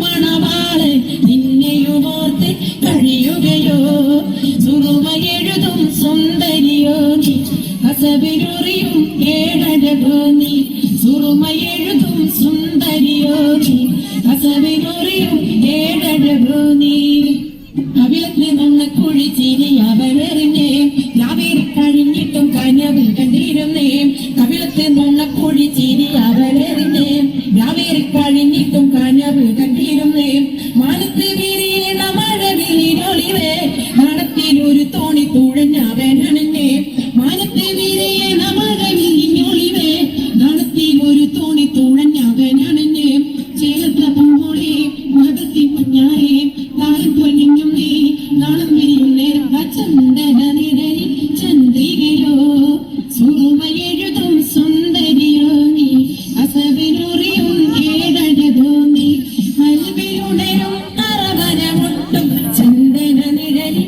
മണവാള് നിന്നെയുമോർത്ത് കഴിയുകയോ സുറുമയെഴുതും സുന്ദരിയോ നീ കസവിലുറിയും ഏഴഴകോ നീ സുറുമയെഴുതും സുന്ദരിയോ നീ കസവിലുറിയും ഏഴഴകോ നീ കവിളത്തിൽ നിന്ന് കുഴിച്ചിരി അവളെറിഞ്ഞേ രാവിലെ കഴിഞ്ഞിട്ടും കനവിൽ കണ്ടിരുന്നേ കവിളത്തിൽ നിന്ന് കുഴിച്ചിരി അവളെറിഞ്ഞേ രാവിലെ കഴിഞ്ഞിട്ടും കനവിൽ കണ്ടിരുന്നേ മാനത്ത് വിരിയണ മഴവിളിനൊളിവേ മണത്തിലൊരു തോണി തുഴഞ്ഞവനണഞ്ഞേ മാനത്ത് വിരിയണ മഴവിളിനൊളിവേ മണത്തിലൊരു തോണി തുഴഞ്ഞവനണഞ്ഞേ ചേർത്ത പൂമോളി മകത്തി മഞ്ഞാറേ താരം പൊലിഞ്ഞും നീ നാളം വിരിയും നേരം ചന്ദന നിഴലിൽ ചന്ദ്രികയോ സുറുമയെഴുതും സുന്ദരിയോ നീ അസവിലുറിയും ഏഴഴകോ നീ മൽവിലുണരും അറവരമൊട്ടും ചന്ദന നിഴലിൽ